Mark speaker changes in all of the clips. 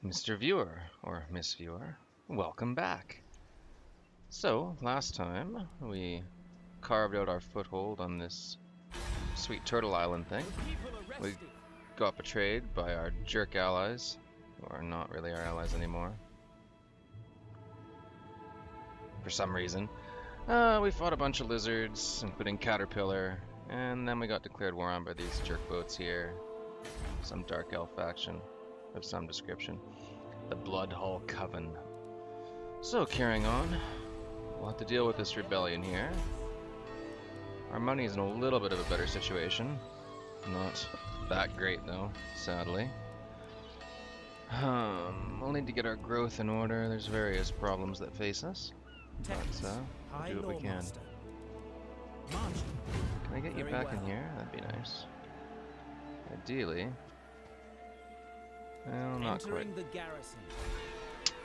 Speaker 1: Mr. Viewer, or Miss Viewer, welcome back. So, last time we carved out our foothold on this sweet turtle island thing. We got betrayed by our jerk allies, who are not really our allies anymore. For some reason. We fought a bunch of lizards, including Caterpillar, and then we got declared war on by these jerk boats here. Some dark elf faction of some description. The Bloodhull Coven. So, carrying on, we'll have to deal with this rebellion here. Our money's in a little bit of a better situation. Not that great, though, sadly. We'll need to get our growth in order. There's various problems that face us. But, we'll do what we can. Can I get you back in here? That'd be nice. Ideally. Well, not quite.
Speaker 2: The garrison.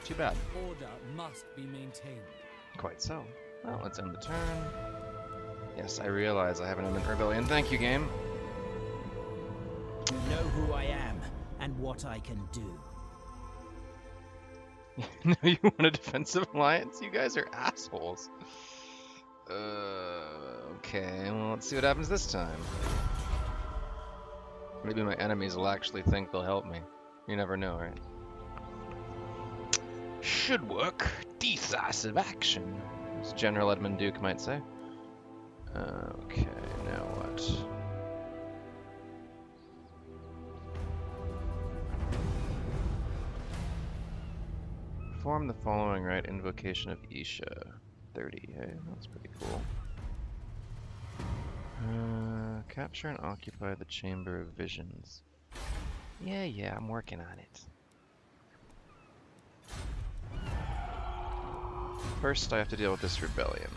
Speaker 1: Too bad.
Speaker 2: Order must be maintained.
Speaker 1: Quite so. Well, let's end the turn. Yes, I realize I have an imminent rebellion. Thank you, game.
Speaker 2: You know who I am and what I can do.
Speaker 1: No, you want a defensive alliance? You guys are assholes. Okay, well, let's see what happens this time. Maybe my enemies will actually think they'll help me. You never know, right? Should work. Decisive action, as General Edmund Duke might say. Okay, now what? Perform the following rite: Invocation of Isha. 30, hey? That's pretty cool. Capture and occupy the Chamber of Visions. Yeah, I'm working on it. First, I have to deal with this rebellion.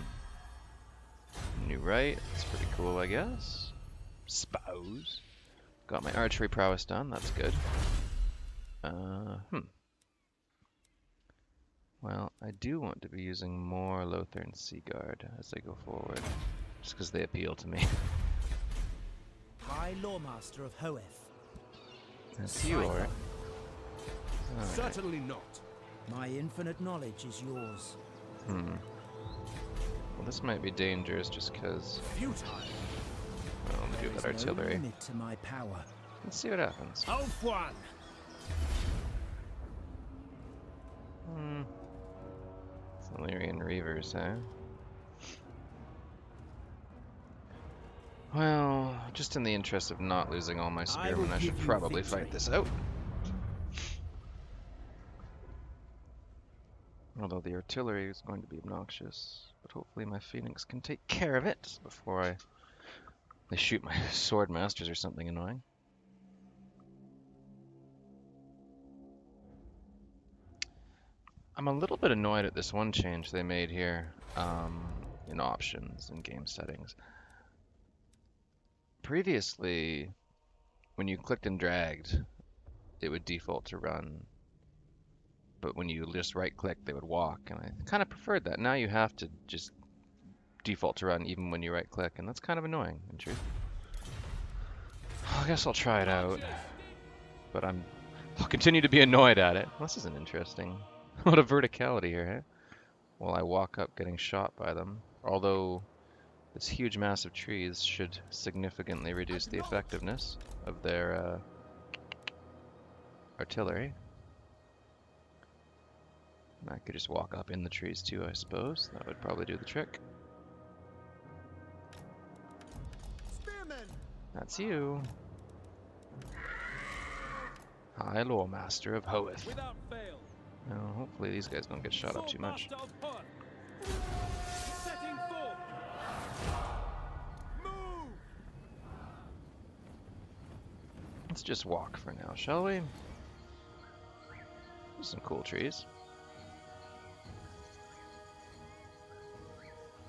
Speaker 1: New rite, that's pretty cool, I guess. Spouse. Got my archery prowess done, that's good. Well, I do want to be using more Lothern Sea Guard as I go forward, just because they appeal to me.
Speaker 2: High Lawmaster of Hoeth.
Speaker 1: That's you, alright.
Speaker 2: Certainly not. My infinite knowledge is yours.
Speaker 1: Well, this might be dangerous just because.
Speaker 2: Futile.
Speaker 1: Well, let me do that artillery.
Speaker 2: No limit to my power.
Speaker 1: Let's see what happens.
Speaker 2: Auf one.
Speaker 1: Illyrian Reavers, eh? Well, just in the interest of not losing all my spearmen, I should probably fight this out. Although the artillery is going to be obnoxious, but hopefully my Phoenix can take care of it before they shoot my sword masters or something annoying. I'm a little bit annoyed at this one change they made here in options and game settings. Previously, when you clicked and dragged, it would default to run. But when you just right-click, they would walk, and I kind of preferred that. Now you have to just default to run even when you right-click, and that's kind of annoying, in truth. I guess I'll try it out, but I'll continue to be annoyed at it. Well, this isn't interesting. A lot of verticality here, eh? While I walk up getting shot by them. Although this huge mass of trees should significantly reduce the effectiveness of their artillery. And I could just walk up in the trees too, I suppose. That would probably do the trick.
Speaker 2: Spearman.
Speaker 1: That's you. High Lawmaster of Hoeth.
Speaker 2: Without fail.
Speaker 1: Now, hopefully these guys don't get shot up too much.
Speaker 2: Setting forth. Move.
Speaker 1: Let's just walk for now, shall we? There's some cool trees.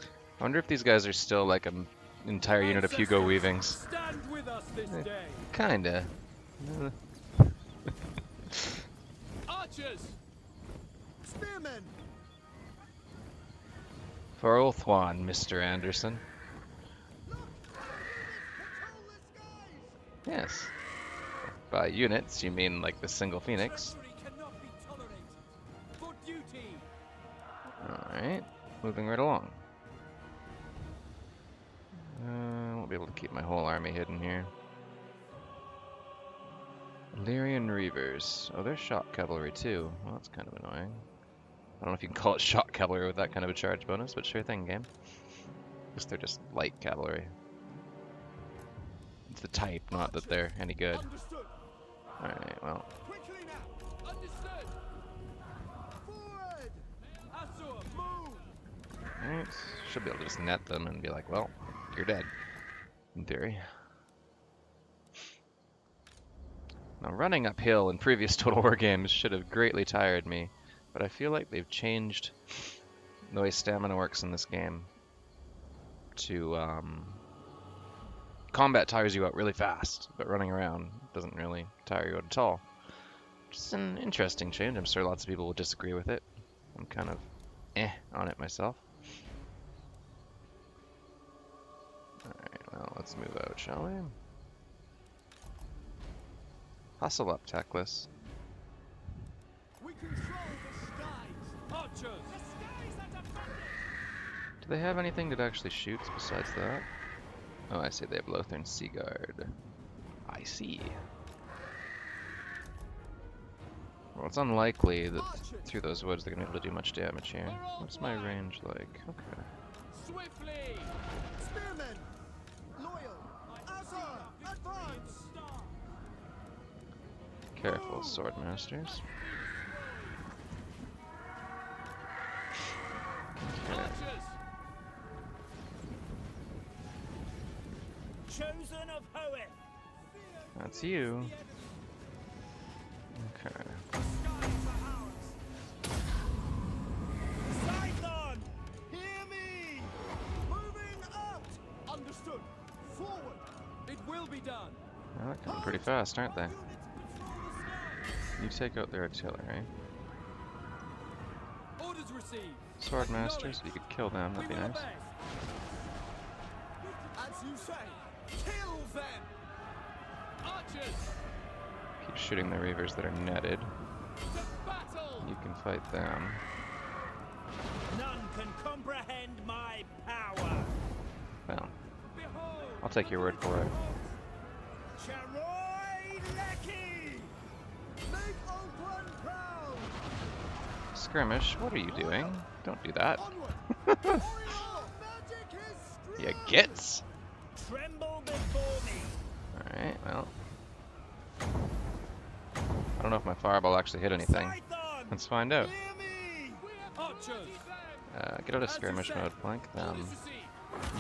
Speaker 1: I wonder if these guys are still like an entire unit of Hugo Weavings.
Speaker 2: Stand with us this day.
Speaker 1: Kinda.
Speaker 2: Archers. Spearmen.
Speaker 1: For Ulthuan, Mr. Anderson. Yes. By units, you mean like the single Phoenix. Alright, moving right along. Won't be able to keep my whole army hidden here. Illyrian Reavers. Oh, they're shot cavalry too. Well, that's kind of annoying. I don't know if you can call it shot cavalry with that kind of a charge bonus, but sure thing, game. Guess they're just light cavalry. It's the type, not that they're any good.
Speaker 2: Understood.
Speaker 1: Alright, well.
Speaker 2: Quickly now. Understood. Forward. Azur, move.
Speaker 1: Alright, should be able to just net them and be like, well, you're dead. In theory. Now, running uphill in previous Total War games should have greatly tired me, but I feel like they've changed the way stamina works in this game to, combat tires you out really fast, but running around doesn't really tire you out at all. Just an interesting change. I'm sure lots of people will disagree with it. I'm kind of on it myself. Alright, well, let's move out, shall we? Hustle up, Teclis.
Speaker 2: We control the skies. Archers. The skies are defended.
Speaker 1: Do they have anything that actually shoots besides that? Oh, I see. They have Lothern Sea Guard. I see. Well, it's unlikely that through those woods they're going to be able to do much damage here. What's my range like? Okay.
Speaker 2: Swiftly. Spearmen. Loyal. Azur, advance.
Speaker 1: Careful, Swordmasters. Okay.
Speaker 2: Chosen of Hoeth.
Speaker 1: That's you. Okay.
Speaker 2: Scython, hear me. Moving out. Understood. Forward. It will be done.
Speaker 1: Well, they're coming pretty fast, aren't they? You take out their artillery.
Speaker 2: Orders received.
Speaker 1: Swordmasters, if you could kill them, that'd be nice.
Speaker 2: As you say, kill them. Archers.
Speaker 1: Keep shooting the Reavers that are netted.
Speaker 2: To battle.
Speaker 1: You can fight them.
Speaker 2: None can comprehend my power.
Speaker 1: Well,
Speaker 2: Behold.
Speaker 1: I'll take your word for it.
Speaker 2: Charoi Leki. Make open proud.
Speaker 1: Skirmish, what are you doing? Don't do that.
Speaker 2: Onward. Warrior. Magic is
Speaker 1: You gits?
Speaker 2: Tremble before me.
Speaker 1: Alright, well. I don't know if my fireball actually hit anything.
Speaker 2: Scython,
Speaker 1: Let's find out.
Speaker 2: hear me. Archers.
Speaker 1: Get out of skirmish mode, flank them.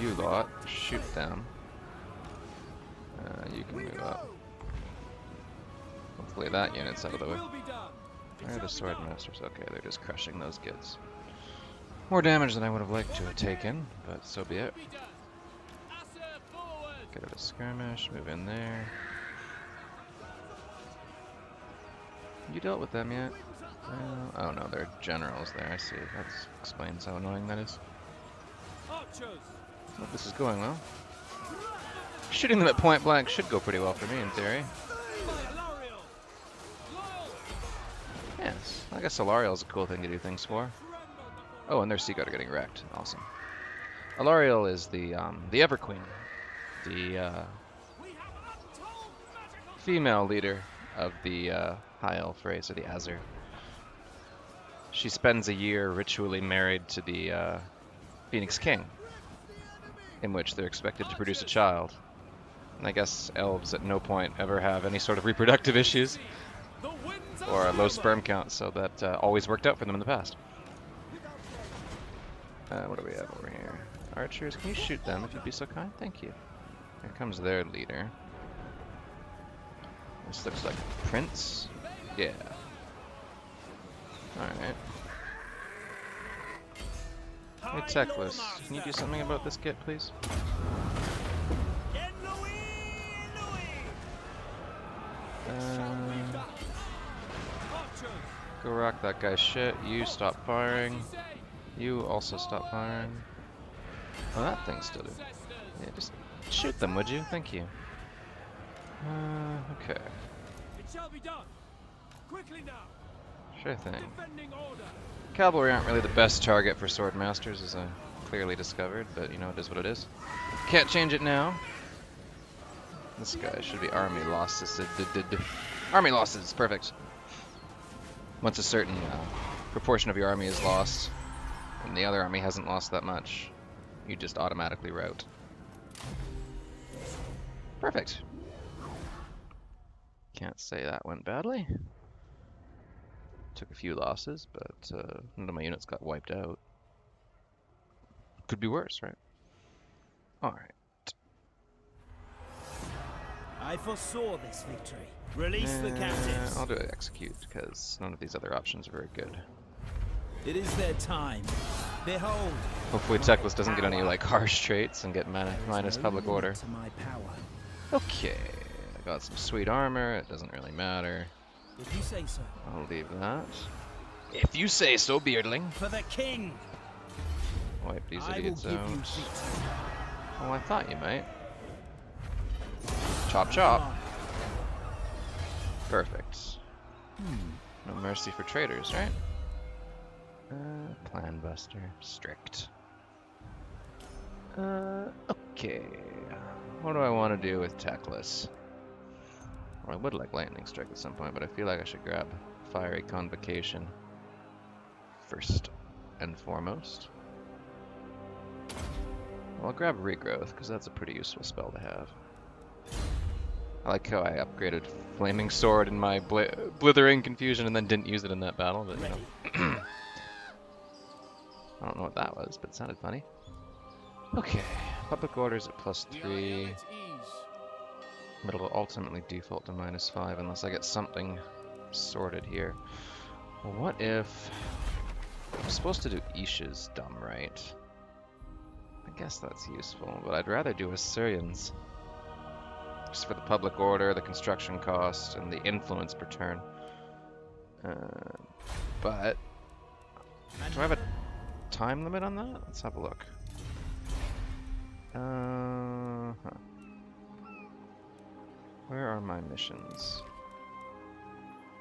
Speaker 1: You lot, shoot them. You can
Speaker 2: We
Speaker 1: move
Speaker 2: go.
Speaker 1: up. Hopefully that unit's out of the way.
Speaker 2: Will be done.
Speaker 1: Where are the Swordmasters? Okay, they're just crushing those kids. More damage than I would have liked to have taken, but so be it. Get out of skirmish, move in there. You dealt with them yet? Oh no, they're generals there, I see. That explains how annoying that is.
Speaker 2: Archers.
Speaker 1: Hope this is going well. Shooting them at point blank should go pretty well for me in theory. Yes, I guess Solarial is a cool thing to do things for. Oh, and their Sea Guard are getting wrecked. Awesome. Alariel is the Everqueen, the female leader of the High Elf race, or the Azur. She spends a year ritually married to the Phoenix King, in which they're expected to produce a child. And I guess elves at no point ever have any sort of reproductive issues or a low sperm count, so that always worked out for them in the past. What do we have over here? Archers, can you shoot them if you'd be so kind? Thank you. Here comes their leader. This looks like a prince. Yeah. Alright. Hey Teclis, can you do something about this kit, please? Go rock that guy's shit. You stop firing. You also stop firing. Oh, that thing's still doing. Yeah, just shoot them, would you? Thank you. Okay.
Speaker 2: It shall be done. Quickly now.
Speaker 1: Sure thing.
Speaker 2: Defending order.
Speaker 1: Cavalry aren't really the best target for sword masters, as I clearly discovered, but you know, it is what it is. Can't change it now. This guy should be army losses. Army losses, perfect. Once a certain proportion of your army is lost, and the other army hasn't lost that much, you just automatically rout. Perfect. Can't say that went badly. Took a few losses, but none of my units got wiped out. Could be worse, right? Alright.
Speaker 3: I foresaw this victory. Release the captives.
Speaker 1: I'll do it execute, because none of these other options are very good.
Speaker 3: It is their time. Behold.
Speaker 1: Hopefully Teclis doesn't get any like harsh traits and get minus
Speaker 3: no
Speaker 1: public
Speaker 3: limit
Speaker 1: order.
Speaker 3: to my power.
Speaker 1: Okay, I got some sweet armor, it doesn't really matter.
Speaker 3: If you say so.
Speaker 1: I'll leave that. If you say so, Beardling.
Speaker 3: For the king.
Speaker 1: Wipe these
Speaker 3: I will
Speaker 1: idiots
Speaker 3: give you
Speaker 1: out.
Speaker 3: victory.
Speaker 1: Oh, I thought you might. Chop chop. Perfect. No mercy for traitors, right? Plan buster. Strict. Okay. What do I want to do with Teclis? Well, I would like lightning strike at some point, but I feel like I should grab fiery convocation first and foremost. Well, I'll grab regrowth because that's a pretty useful spell to have. I like how I upgraded flaming sword in my blithering confusion and then didn't use it in that battle, but you know. I don't know what that was, but it sounded funny. Okay, public orders at +3. But it'll ultimately default to -5 unless I get something sorted here. Well, what if I'm supposed to do Isha's dumb right? I guess that's useful, but I'd rather do Assyrians. Just for the public order, the construction cost, and the influence per turn. But do I have a time limit on that? Let's have a look. Where are my missions?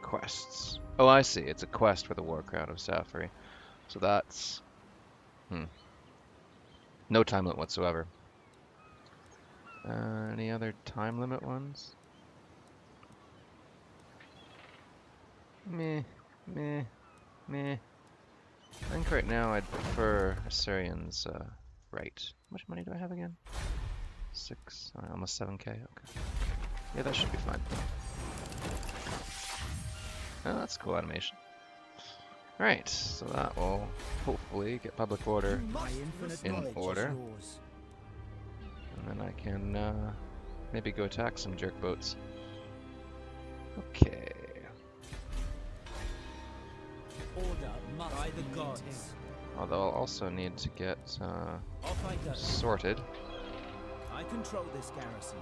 Speaker 1: Quests. Oh, I see. It's a quest for the War Crown of Safari. So that's... no time limit whatsoever. Any other time limit ones? Meh. I think right now I'd prefer Assyrians, right. How much money do I have again? 6, almost 7k, okay. Yeah, that should be fine. Oh, that's a cool animation. Alright, so that will hopefully get public order
Speaker 3: My infinite
Speaker 1: in
Speaker 3: knowledge
Speaker 1: order.
Speaker 3: is yours.
Speaker 1: And then I can maybe go attack some jerk boats. Okay.
Speaker 2: Order must
Speaker 3: By
Speaker 2: be
Speaker 3: the gods.
Speaker 2: maintained.
Speaker 1: Although I'll also need to get
Speaker 3: Off I go.
Speaker 1: sorted
Speaker 3: I control this garrison.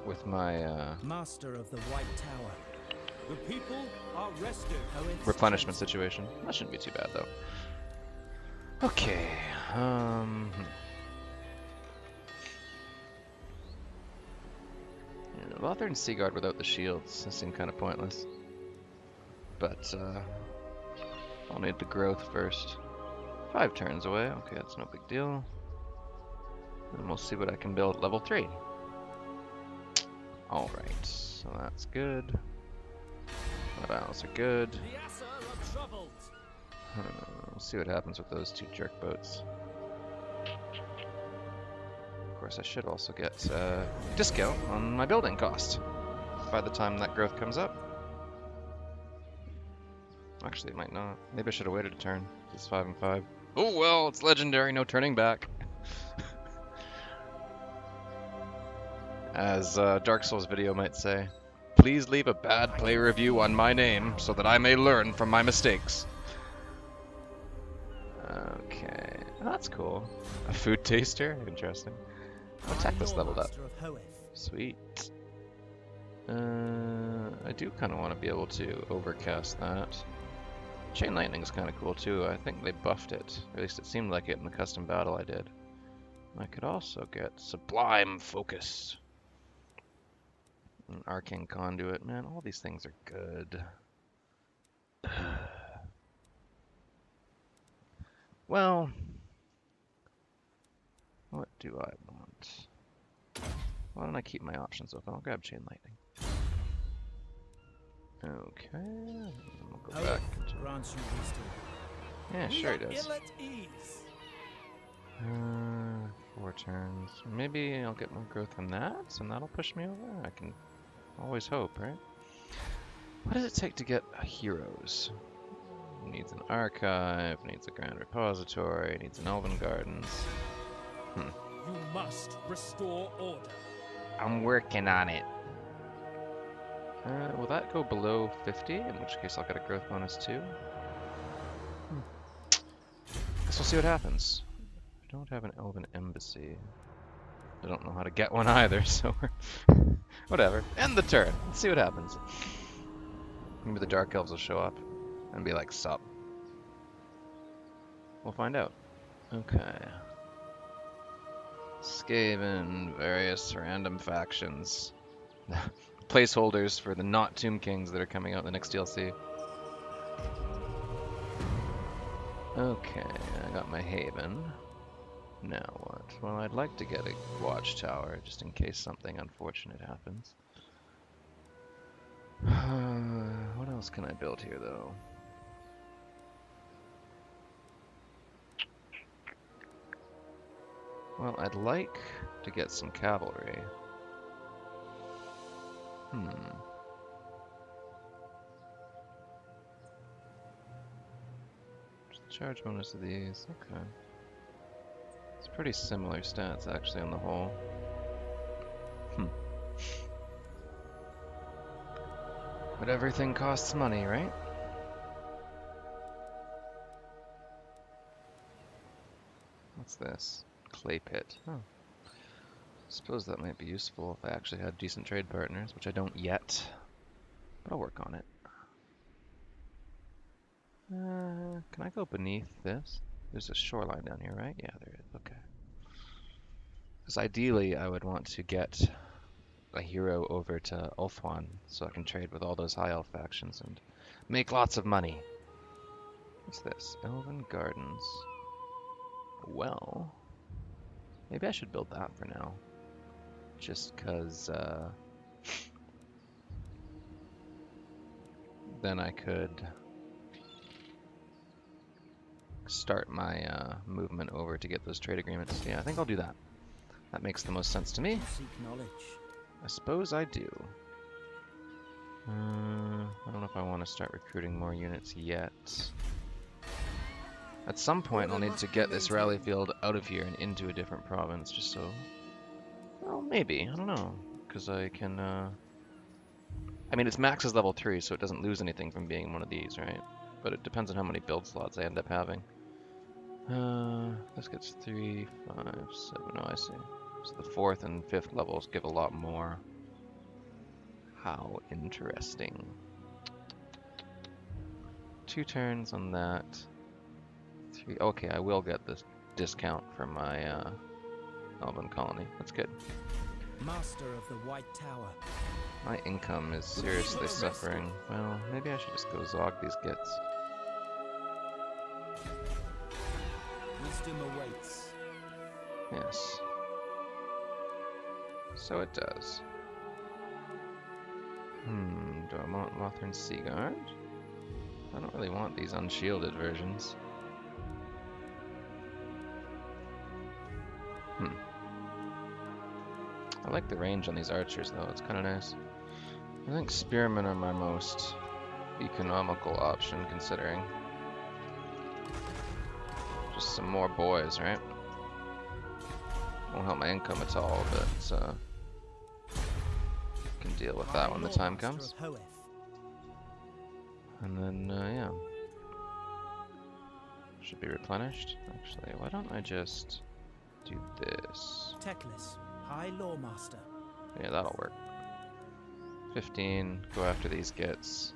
Speaker 1: with my
Speaker 3: Master of the White Tower.
Speaker 2: The people are rested.
Speaker 1: replenishment situation. That shouldn't be too bad though. Okay. Yeah, Lothar and Seaguard without the shields seem kind of pointless. But I'll need the growth first. 5 turns away. Okay, that's no big deal. And we'll see what I can build at level 3. Alright, so that's good. The battles are good.
Speaker 2: The Assa are troubled.
Speaker 1: We'll see what happens with those 2 jerk boats. Of course, I should also get discount on my building cost by the time that growth comes up. Actually, it might not. Maybe I should have waited a turn. It's 5 and 5. Oh well, it's legendary, no turning back. As Dark Souls video might say, please leave a bad play review on my name so that I may learn from my mistakes. Okay, that's cool. A food taster? Interesting. I'll attack this leveled up.
Speaker 3: Master of Hoeth.
Speaker 1: Sweet. I do kind of want to be able to overcast that. Chain Lightning is kind of cool too. I think they buffed it. Or at least it seemed like it in the custom battle I did. I could also get Sublime Focus. And Arcane Conduit. Man, all these things are good. Well, what do I want? Why don't I keep my options open? I'll grab Chain Lightning. Okay, and we'll go back.
Speaker 3: Grants you wisdom.
Speaker 1: Yeah,
Speaker 2: We
Speaker 1: sure
Speaker 2: are
Speaker 1: it does.
Speaker 2: ill at ease.
Speaker 1: 4 turns. Maybe I'll get more growth from that, and that'll push me over. I can always hope, right? What does it take to get heroes? Needs an archive, needs a grand repository, needs an elven gardens.
Speaker 2: You must restore order.
Speaker 1: I'm working on it. Will that go below 50? In which case I'll get a growth bonus too. Guess we'll see what happens. I don't have an elven embassy. I don't know how to get one either, so whatever. End the turn. Let's see what happens. Maybe the Dark Elves will show up and be like, sup. We'll find out. Okay. Skaven, various random factions. Placeholders for the not Tomb Kings that are coming out in the next DLC. Okay, I got my haven. Now what? Well, I'd like to get a watchtower, just in case something unfortunate happens. What else can I build here, though? Well, I'd like to get some cavalry. Charge bonus of these, okay. It's pretty similar stats, actually, on the whole. But everything costs money, right? What's this? Clay pit. Oh. Suppose that might be useful if I actually had decent trade partners, which I don't yet. But I'll work on it. Can I go beneath this? There's a shoreline down here, right? Yeah, there is. Okay. Because ideally, I would want to get a hero over to Ulthuan so I can trade with all those high elf factions and make lots of money. What's this? Elven Gardens. Well, maybe I should build that for now. Just because then I could start my movement over to get those trade agreements. Yeah, I think I'll do that. That makes the most sense to me.
Speaker 3: Seek knowledge.
Speaker 1: I suppose I do. I don't know if I want to start recruiting more units yet. At some point, I'll need to get this rally field out of here and into a different province, just so... Well, maybe. I don't know. Because I can... I mean, its max is level 3, so it doesn't lose anything from being one of these, right? But it depends on how many build slots I end up having. This gets 3, 5, 7... Oh, I see. So the 4th and 5th levels give a lot more. How interesting. 2 turns on that. 3. Okay, I will get this discount for my Elven colony. That's good.
Speaker 3: Master of the White Tower.
Speaker 1: My income is seriously suffering. Well, maybe I should just go Zog these gits.
Speaker 3: Wisdom awaits.
Speaker 1: Yes. So it does. Do I want Lothran Seaguard? I don't really want these unshielded versions. I like the range on these archers though, it's kinda nice. I think spearmen are my most economical option considering. Just some more boys, right? Won't help my income at all, but can deal with that when the time comes. And then, yeah. Should be replenished. Actually, why don't I just do this?
Speaker 3: Teclis, High Lawmaster.
Speaker 1: Yeah, that'll work. 15, go after these gits.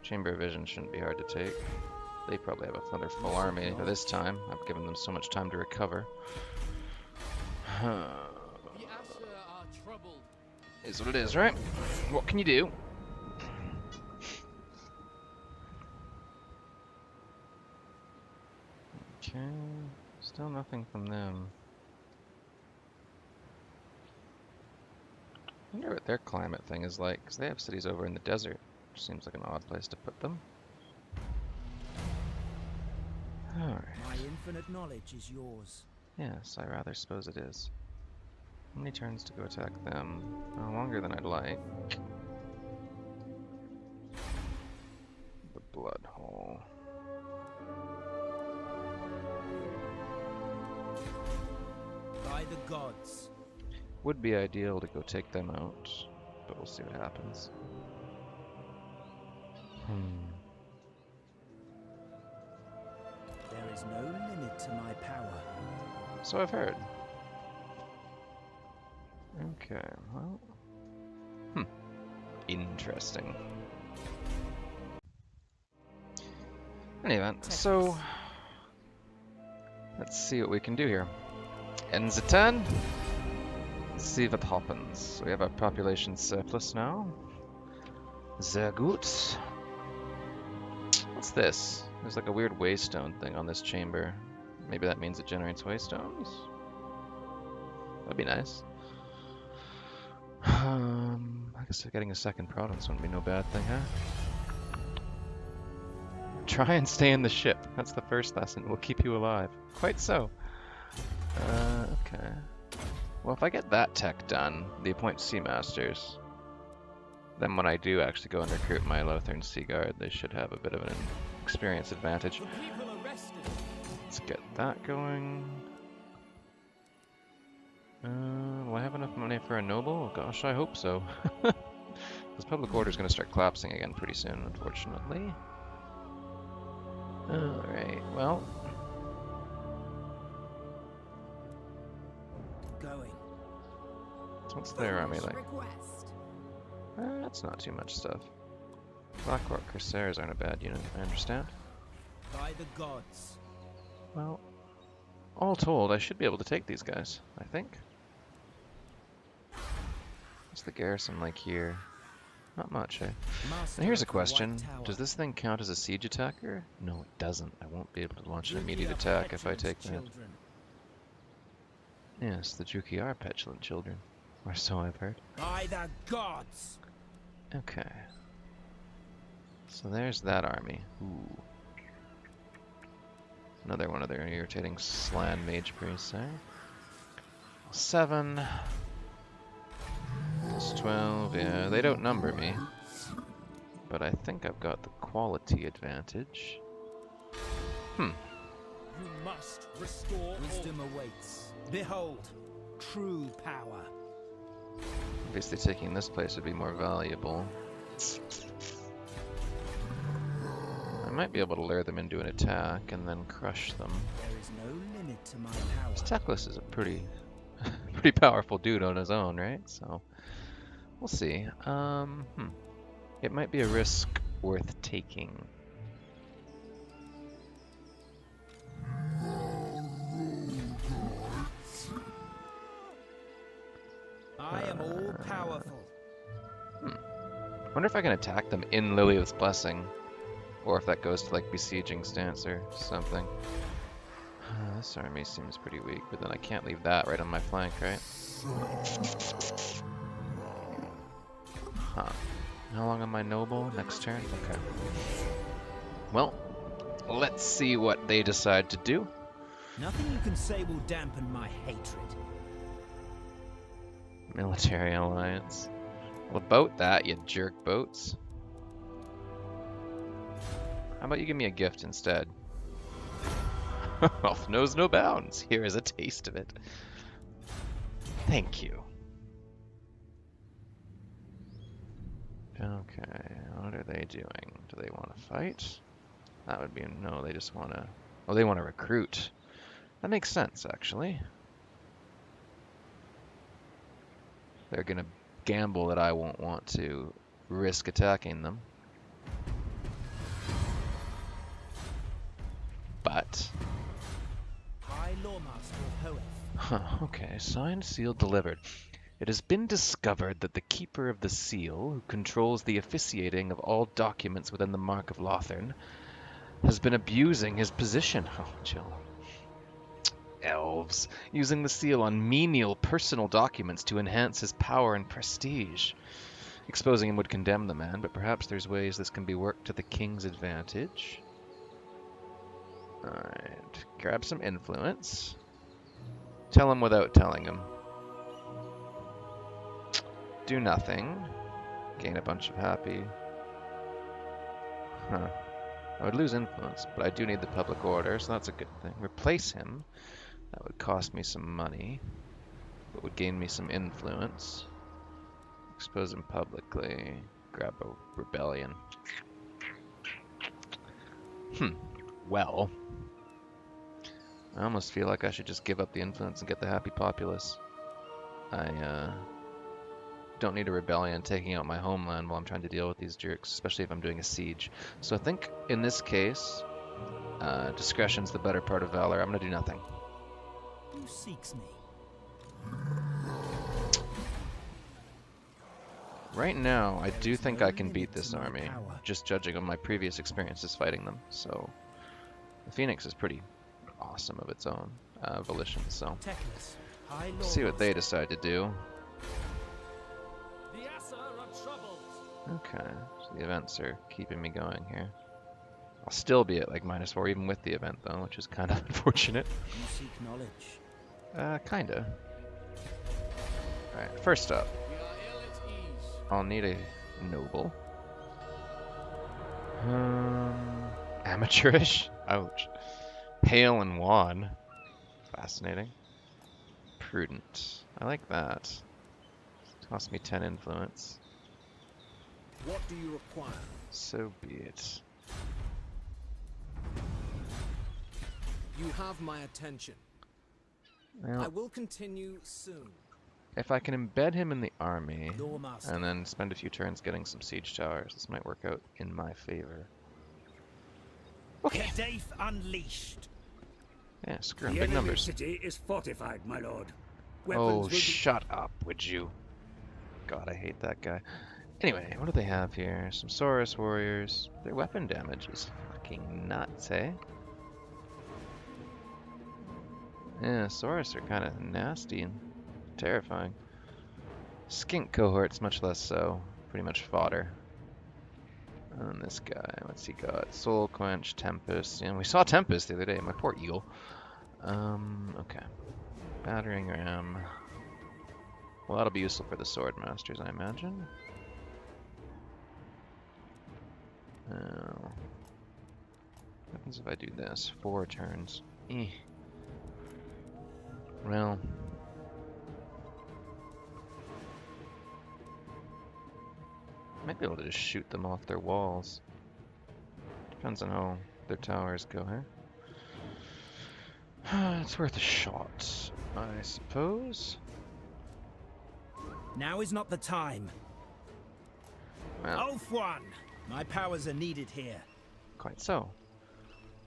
Speaker 1: Chamber of Vision shouldn't be hard to take. They probably have another full army by this time. I've given them so much time to recover.
Speaker 2: The Asher are troubled.
Speaker 1: Is what it is, right? What can you do? Okay, still nothing from them. I wonder what their climate thing is like, because they have cities over in the desert, which seems like an odd place to put them. Alright.
Speaker 3: My infinite knowledge is yours.
Speaker 1: Yes, I rather suppose it is. How many turns to go attack them? Longer than I'd like. The Blood Hole.
Speaker 3: By the gods.
Speaker 1: Would be ideal to go take them out, but we'll see what happens.
Speaker 3: There is no limit to my power.
Speaker 1: So I've heard. Okay, well... Interesting. In any event, so... Let's see what we can do here. Ends a turn. Let's see what happens. We have a population surplus now. Sehr gut. What's this? There's like a weird waystone thing on this chamber. Maybe that means it generates waystones? That'd be nice. I guess getting a second province wouldn't be no bad thing, huh? Try and stay in the ship. That's the first lesson. We'll keep you alive. Quite so. Okay. Well, if I get that tech done, the appoint Sea Masters, then when I do actually go and recruit my Lothern Sea Guard, they should have a bit of an experience advantage.
Speaker 2: The people arrested.
Speaker 1: Let's get that going. Will I have enough money for a noble? Gosh, I hope so. Because public order is going to start collapsing again pretty soon, unfortunately. Alright, well.
Speaker 3: Going.
Speaker 1: So what's their army like?
Speaker 4: Request.
Speaker 1: That's not too much stuff. Blackrock Corsairs aren't a bad unit, I understand.
Speaker 3: By the gods.
Speaker 1: Well, all told, I should be able to take these guys, I think. What's the garrison like here? Not much, eh?
Speaker 3: Master
Speaker 1: Now here's a
Speaker 3: of the
Speaker 1: question.
Speaker 3: White Tower.
Speaker 1: Does this thing count as a siege attacker? No, it doesn't. I won't be able to launch an
Speaker 3: Druki
Speaker 1: immediate
Speaker 3: are
Speaker 1: attack if I
Speaker 3: petulant
Speaker 1: take that.
Speaker 3: children.
Speaker 1: Yes, the Druki are petulant children. Or so I've heard.
Speaker 3: By the gods.
Speaker 1: Okay. So there's that army. Ooh. Another one of their irritating slan mage priests, eh? 7. Plus 12, yeah, they don't number me. But I think I've got the quality advantage.
Speaker 2: You must restore
Speaker 3: Wisdom awaits. Behold, true power.
Speaker 1: Obviously taking this place would be more valuable. I might be able to lure them into an attack and then crush them.
Speaker 3: There is no limit to my power.
Speaker 1: Teclis is a pretty powerful dude on his own, right? So we'll see. It might be a risk worth taking.
Speaker 3: I am all powerful.
Speaker 1: I wonder if I can attack them in Lilith's Blessing, or if that goes to like besieging stance or something. This army seems pretty weak, but then I can't leave that right on my flank, right? Huh. How long am I noble? Next turn? Okay. Well, let's see what they decide to do.
Speaker 3: Nothing you can say will dampen my hatred.
Speaker 1: Military alliance. Well, about that, you jerk boats. How about you give me a gift instead? Wealth knows no bounds. Here is a taste of it. Thank you. Okay, what are they doing? Do they want to fight? That would be no, they just want to... Oh, they want to recruit. That makes sense, actually. They're going to gamble that I won't want to risk attacking them. But...
Speaker 3: High Lawmaster of Hoeth.
Speaker 1: Huh, okay, signed, sealed, delivered. It has been discovered that the Keeper of the Seal, who controls the officiating of all documents within the Mark of Lothern, has been abusing his position. Oh, chill. Elves, using the seal on menial personal documents to enhance his power and prestige. Exposing him would condemn the man, but perhaps there's ways this can be worked to the king's advantage. Alright, grab some influence. Tell him without telling him. Do nothing. Gain a bunch of happy. Huh. I would lose influence, but I do need the public order, so that's a good thing. Replace him. That would cost me some money, but would gain me some influence. Expose him publicly. Grab a rebellion. Well. I almost feel like I should just give up the influence and get the happy populace. I don't need a rebellion taking out my homeland while I'm trying to deal with these jerks, especially if I'm doing a siege. So I think in this case, discretion's the better part of valor. I'm gonna do nothing.
Speaker 3: Who seeks me?
Speaker 1: Right now, I do think I can beat this army, just judging on my previous experiences fighting them. So the Phoenix is pretty awesome of its own volition, so see what they decide to do.
Speaker 2: The Assa are troubled.
Speaker 1: Okay, so the events are keeping me going here. I'll still be at like -4 even with the event though, which is kind of unfortunate.
Speaker 3: You seek knowledge.
Speaker 1: Kinda. Alright, first up,
Speaker 2: We are ill at ease.
Speaker 1: I'll need a noble. Amateurish? Ouch. Pale and wan. Fascinating. Prudent. I like that. Cost me 10 influence.
Speaker 2: What do you require?
Speaker 1: So be it.
Speaker 2: You have my attention. I
Speaker 1: Well,
Speaker 2: will continue soon.
Speaker 1: if I can embed him in the army,
Speaker 3: Lawmaster.
Speaker 1: and then spend a few turns getting some siege towers, this might work out in my favor. Okay.
Speaker 3: Kedaith unleashed.
Speaker 1: Yeah, screw 'em,
Speaker 4: The
Speaker 1: big
Speaker 4: enemy
Speaker 1: numbers.
Speaker 4: city is fortified, my lord.
Speaker 1: Oh,
Speaker 4: Weapons will be...
Speaker 1: shut up, would you? God, I hate that guy. Anyway, what do they have here? Some Saurus warriors. Their weapon damage is fucking nuts, eh? Yeah, Saurus are kind of nasty and terrifying. Skink cohorts, much less so. Pretty much fodder. And this guy, what's he got? Soul Quench, Tempest. Yeah, we saw Tempest the other day, my poor eagle. Okay. Battering ram. Well, that'll be useful for the sword masters, I imagine. What happens if I do this? 4 turns. Well. Might be able to just shoot them off their walls. Depends on how their towers go, huh? It's worth a shot, I suppose.
Speaker 3: Now is not the time.
Speaker 1: Well,
Speaker 3: Oath one. My powers are needed here.
Speaker 1: quite so.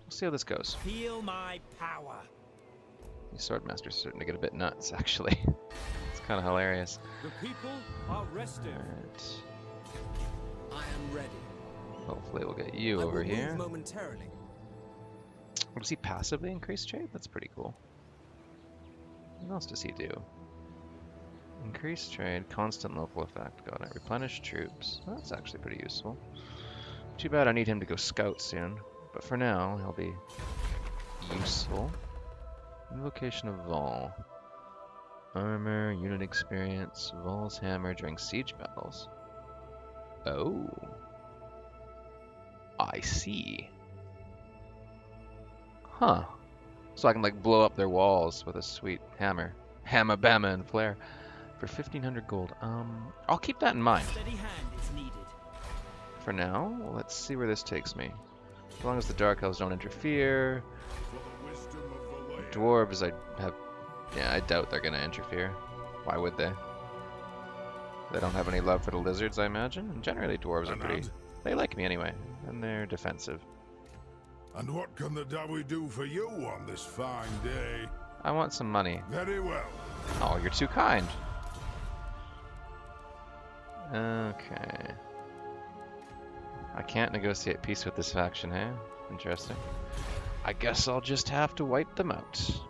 Speaker 1: We'll see how this goes.
Speaker 3: Feel my power.
Speaker 1: These swordmasters are starting to get a bit nuts, actually. It's kind of hilarious.
Speaker 2: The people are restive.
Speaker 1: Alright.
Speaker 2: I am ready.
Speaker 1: Hopefully we'll get you
Speaker 2: I
Speaker 1: over
Speaker 2: will move
Speaker 1: here.
Speaker 2: momentarily.
Speaker 1: What does he passively increase trade? That's pretty cool. What else does he do? Increase trade, constant local effect. Got it. Replenish troops. Well, that's actually pretty useful. Too bad I need him to go scout soon. But for now, he'll be useful. Invocation of Vol. Armor, unit experience, Vol's hammer during siege battles. Oh. I see. Huh. So I can like blow up their walls with a sweet hammer. Hammer, bama, and flare. For 1500 gold. I'll keep that in mind.
Speaker 3: Steady hand is needed.
Speaker 1: For now, let's see where this takes me. As long as the Dark Elves don't interfere. Dwarves, I doubt they're gonna interfere. Why would they? They don't have any love for the lizards, I imagine. And generally, dwarves are pretty. They like me anyway, and they're defensive.
Speaker 5: And what can the Dawi do for you on this fine day?
Speaker 1: I want some money.
Speaker 5: Very well.
Speaker 1: Oh, you're too kind. Okay. I can't negotiate peace with this faction, hey? Interesting. I guess I'll just have to wipe them out.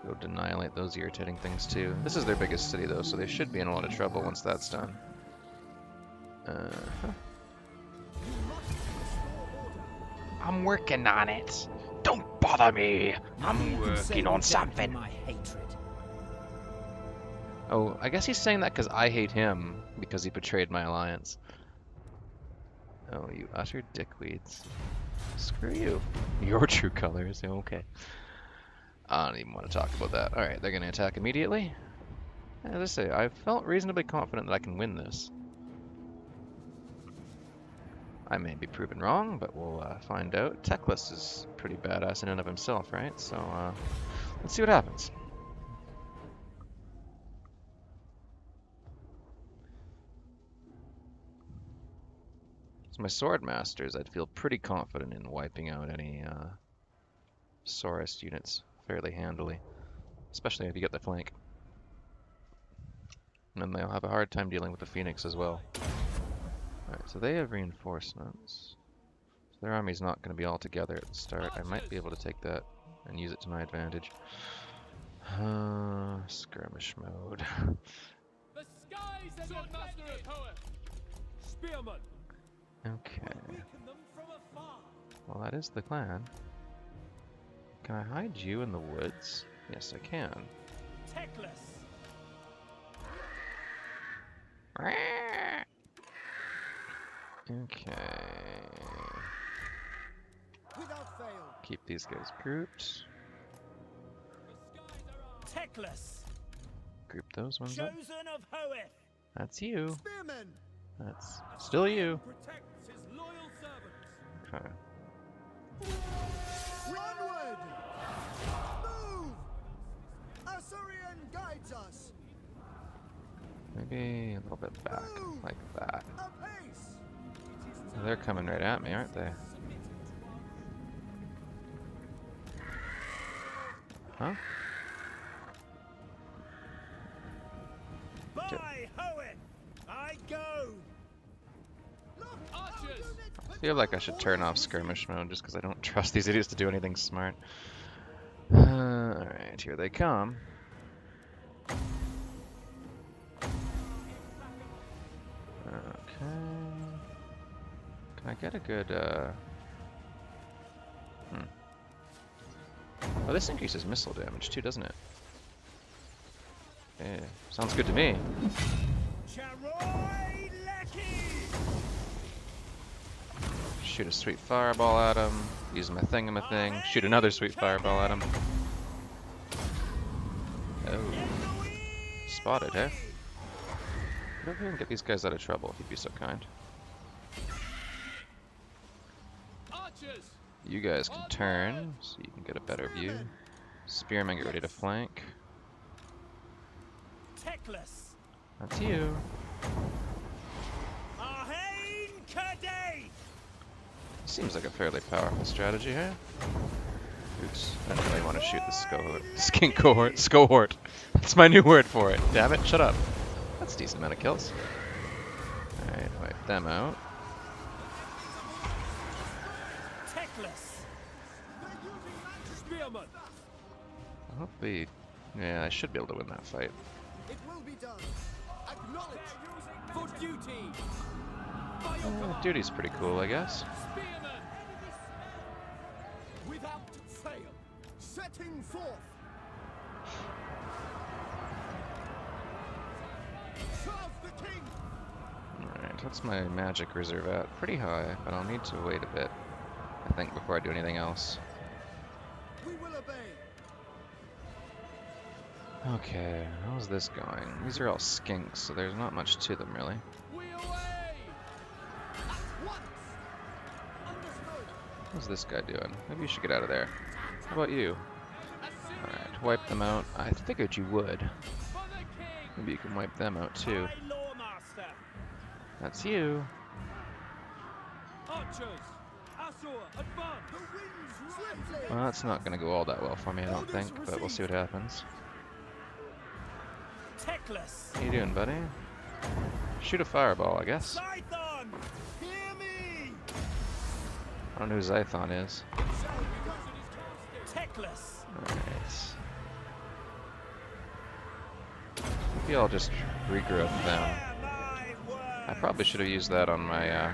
Speaker 1: Go annihilate those irritating things too. This is their biggest city though, so they should be in a lot of trouble once that's done. I'm working on it. Don't bother me. I'm working on something.
Speaker 3: My hatred.
Speaker 1: Oh, I guess he's saying that because I hate him because he betrayed my alliance. Oh, you utter dickweeds. Screw you. Your true colors. Okay. I don't even want to talk about that. Alright, they're going to attack immediately. As I say, I felt reasonably confident that I can win this. I may be proven wrong, but we'll find out. Teclis is pretty badass in and of himself, right? So, let's see what happens. So my sword masters, I'd feel pretty confident in wiping out any Saurus units fairly handily, especially if you get the flank. And then they'll have a hard time dealing with the Phoenix as well. Alright, so they have reinforcements. So their army's not going to be all together at the start. I might be able to take that and use it to my advantage. Skirmish mode.
Speaker 2: The skies and Swordmaster of Power. Spearman.
Speaker 1: Okay.
Speaker 2: Weaken them from afar.
Speaker 1: Well, that is the clan. Can I hide you in the woods? Yes, I can.
Speaker 3: Teclis.
Speaker 1: Okay.
Speaker 2: Without fail.
Speaker 1: Keep these guys grouped.
Speaker 2: The skies are ours.
Speaker 3: Teclis.
Speaker 1: Group those ones up.
Speaker 3: Chosen of Hoeth.
Speaker 1: That's you.
Speaker 2: Spearmen.
Speaker 1: That's still you.
Speaker 2: Protects his loyal servants.
Speaker 1: Okay.
Speaker 2: Onward! Move! Assyrian guides us.
Speaker 1: Maybe a little bit back, like that.
Speaker 2: Apace!
Speaker 1: They're coming right at me, aren't they? Huh?
Speaker 3: By Hoeth. I go.
Speaker 2: Look,
Speaker 3: Archers.
Speaker 1: I feel like I should turn off skirmish mode just because I don't trust these idiots to do anything smart. Alright, here they come. Okay. Can I get a good, Oh, this increases missile damage too, doesn't it? Yeah, sounds good to me.
Speaker 3: Charoy Lecky.
Speaker 1: Shoot a sweet fireball at him. Use my thing. Shoot another sweet fireball at him. Oh. Spotted, eh? Go over here and get these guys out of trouble, if you'd be so kind.
Speaker 2: Archers!
Speaker 1: You guys can turn, so you can get a better view. Spearmen, get ready to flank.
Speaker 3: Teclis.
Speaker 1: That's you.
Speaker 3: Arhain Kadei.
Speaker 1: Seems like a fairly powerful strategy, huh? Oops, I didn't really want to shoot the skink cohort. Scohort. That's my new word for it. Damn it, shut up. That's a decent amount of kills. Alright, wipe them out.
Speaker 3: Teclis.
Speaker 2: Spearman!
Speaker 1: Hopefully, yeah, I should be able to win that fight.
Speaker 2: It will be done. Acknowledge. For duty. By your command.
Speaker 1: Duty's pretty cool, I guess.
Speaker 2: Spearman! Without fail. Setting forth. Serve the king.
Speaker 1: Alright, what's my magic reserve at? Pretty high, but I'll need to wait a bit, I think, before I do anything else.
Speaker 2: We will obey.
Speaker 1: Okay, how's this going? These are all skinks, so there's not much to them, really.
Speaker 2: We away. At once. Understood.
Speaker 1: How's this guy doing? Maybe you should get out of there. How about you? Alright, wipe them out. I figured you would.
Speaker 2: For the king.
Speaker 1: Maybe you can wipe them out, too.
Speaker 3: My Lawmaster.
Speaker 1: That's you.
Speaker 2: Archers. Assur, advance. The winds swiftly.
Speaker 1: Well, that's not going to go all that well for me, I don't think, but we'll see what happens.
Speaker 3: Teclis.
Speaker 1: How you doing, buddy? Shoot a fireball, I guess.
Speaker 3: Scython.
Speaker 2: Hear me.
Speaker 1: I don't know who Zython is.
Speaker 3: Teclis.
Speaker 1: Alright. Maybe I'll just regrowth them. I probably should have used that on my,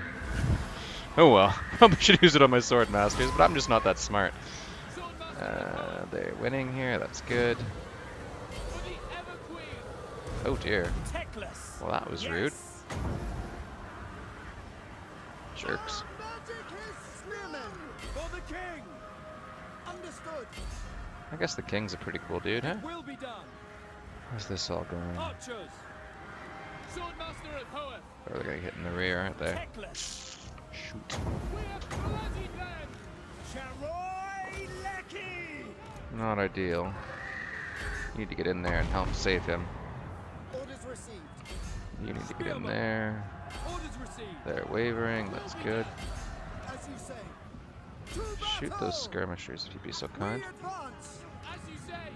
Speaker 1: oh well. Probably should use it on my Sword Masters, but I'm just not that smart. They're winning here, that's good. Oh dear.
Speaker 3: Teclis.
Speaker 1: Well, that was rude.
Speaker 3: Yes.
Speaker 1: Jerks.
Speaker 2: Magic is spearmen for the king. Understood.
Speaker 1: I guess the king's a pretty cool dude, huh?
Speaker 2: Will be done.
Speaker 1: How's this all going?
Speaker 2: Archers. Swordmaster of Hoeth.
Speaker 1: Oh, they're gonna get in the rear, aren't they?
Speaker 3: Teclis.
Speaker 1: Shoot.
Speaker 2: We have bloody them.
Speaker 3: Charoy Lecky.
Speaker 1: Not ideal. You need to get in there and help save him.
Speaker 2: Orders received.
Speaker 1: You need to get in there.
Speaker 2: Orders received.
Speaker 1: They're wavering, that's good.
Speaker 2: As you say. To
Speaker 1: Shoot
Speaker 2: battle.
Speaker 1: those skirmishers if you'd be so
Speaker 2: We
Speaker 1: kind.
Speaker 2: advance. As you say.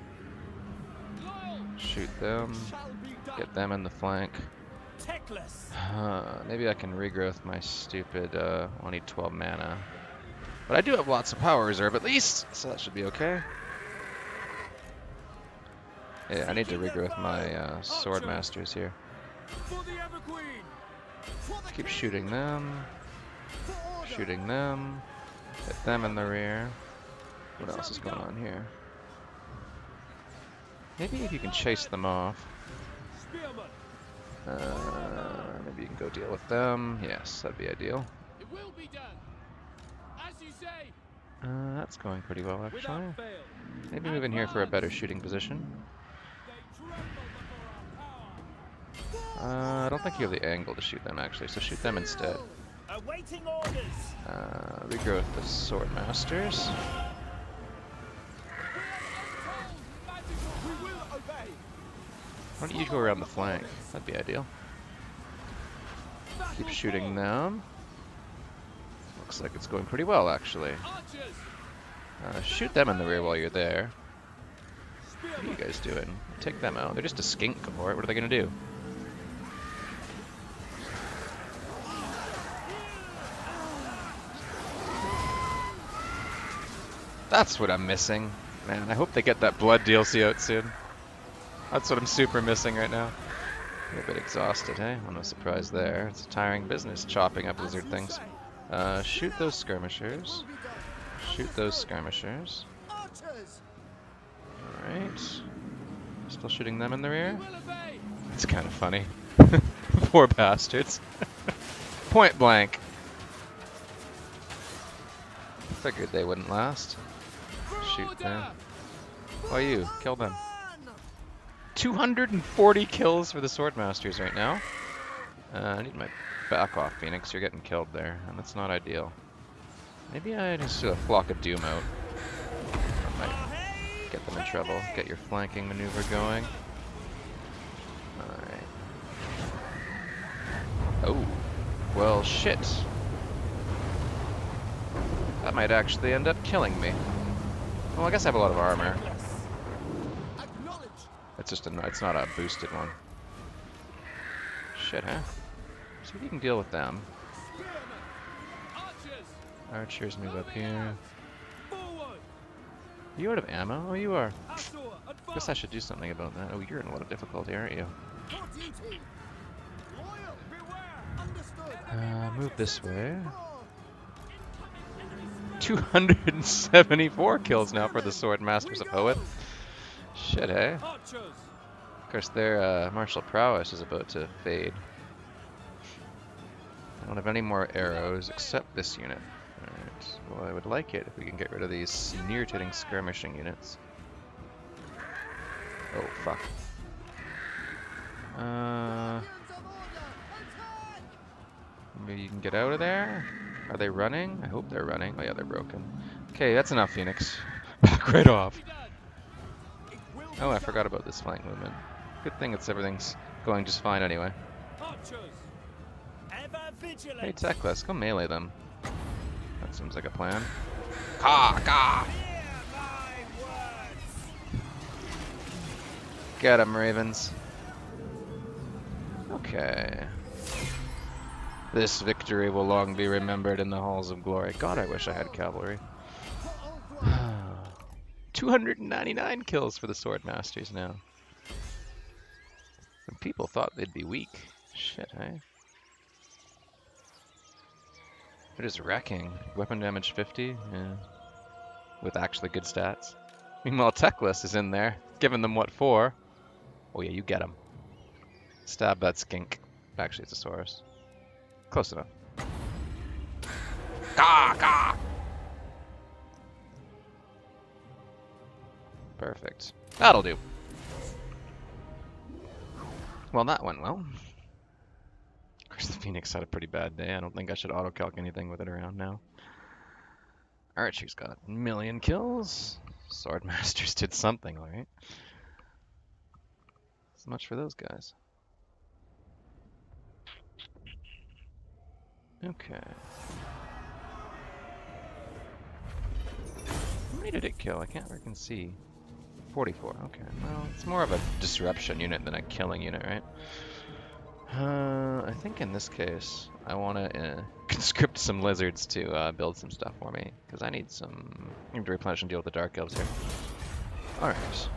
Speaker 2: Loyal.
Speaker 1: Shoot them.
Speaker 2: Shall be done.
Speaker 1: Get them in the flank.
Speaker 3: Teclis.
Speaker 1: Maybe I can regrowth my stupid, I need 12 mana. But I do have lots of power reserve at least, so that should be okay. Yeah, I need to regrowth my Sword Masters here.
Speaker 2: For the Everqueen. For the
Speaker 1: Keep
Speaker 2: king.
Speaker 1: shooting them,
Speaker 2: For order.
Speaker 1: shooting them, hit them in the rear. What else is going on here? Maybe if you can chase them off.
Speaker 2: Spearman.
Speaker 1: Maybe you can go deal with them. Yes, that'd be ideal.
Speaker 2: It will be done. As you say.
Speaker 1: That's going pretty well actually.
Speaker 2: Without fail.
Speaker 1: Maybe move in here for a better shooting position.
Speaker 2: They tremble before our power.
Speaker 1: I don't think you have the angle to shoot them actually, so shoot them instead.
Speaker 3: Awaiting orders.
Speaker 1: Regrowth the Sword Masters.
Speaker 2: We will obey.
Speaker 1: Why don't you go around the flank? That'd be ideal. Keep shooting them. Looks like it's going pretty well actually.
Speaker 2: Archers.
Speaker 1: Shoot them in the rear while you're there. What are you guys doing? Take them out. They're just a skink cohort. What are they gonna do? That's what I'm missing. Man, I hope they get that blood DLC out soon. That's what I'm super missing right now. I'm a bit exhausted, hey? Well, no surprise there. It's a tiring business chopping up lizard things. Shoot those skirmishers. Shoot those skirmishers.
Speaker 2: Archers.
Speaker 1: Alright. Still shooting them in the rear?
Speaker 2: We will obey.
Speaker 1: It's kind of funny. Poor bastards. Point blank. Figured they wouldn't last. Shoot them. Why you? Kill them. 240 kills for the Sword Masters right now. I need my back off, Phoenix. You're getting killed there, and that's not ideal. Maybe I just do a Flock of Doom out. That might get them in trouble. Get your flanking maneuver going. Alright. Oh. Well, shit. That might actually end up killing me. Well, I guess I have a lot of armor.
Speaker 2: Acknowledge.
Speaker 1: It's just it's not a boosted one. Shit, huh? See if you can deal with them.
Speaker 2: Spearmen. Archers.
Speaker 1: Archers move up here.
Speaker 2: Forward.
Speaker 1: Are you out of ammo? Oh, you are.
Speaker 2: Astor.
Speaker 1: I guess I should do something about that. Oh, you're in a lot of difficulty, aren't you?
Speaker 2: For duty. Loyal. Beware. Understood.
Speaker 1: Move this way. 274 kills now for the Sword Masters of Hoeth. Shit, eh?
Speaker 2: Archers.
Speaker 1: Of course, their martial prowess is about to fade. I don't have any more arrows except this unit. Alright, well I would like it if we can get rid of these irritating skirmishing units. Oh, fuck. Maybe you can get out of there? Are they running? I hope they're running. Oh yeah, they're broken. Okay, that's enough, Phoenix. Back right off. Oh, I forgot about this flank movement. Good thing everything's going just fine anyway.
Speaker 2: Archers.
Speaker 3: Ever vigilant.
Speaker 1: Hey, Teclis, go melee them. That seems like a plan. Caw, caw!
Speaker 3: Hear my words.
Speaker 1: Get 'em, Ravens. Okay. This victory will long be remembered in the halls of glory. God, I wish I had cavalry. 299 kills for the Sword Masters now. The people thought they'd be weak. Shit, eh? They're just wrecking. Weapon damage 50, yeah. With actually good stats. Meanwhile, Techless is in there, giving them what for? Oh yeah, you get him. Stab that skink. Actually, it's a Saurus. Close enough. Gah, gah! Perfect. That'll do. Well, that went well. Of course, the Phoenix had a pretty bad day. I don't think I should auto-calc anything with it around now. Archer's got a million kills. Swordmasters did something, alright? So much for those guys. Okay. How many did it kill? I can't freaking see. 44, okay. Well, it's more of a disruption unit than a killing unit, right? I think in this case, I want to conscript some lizards to build some stuff for me, because I need to replenish and deal with the Dark Elves here. Alright.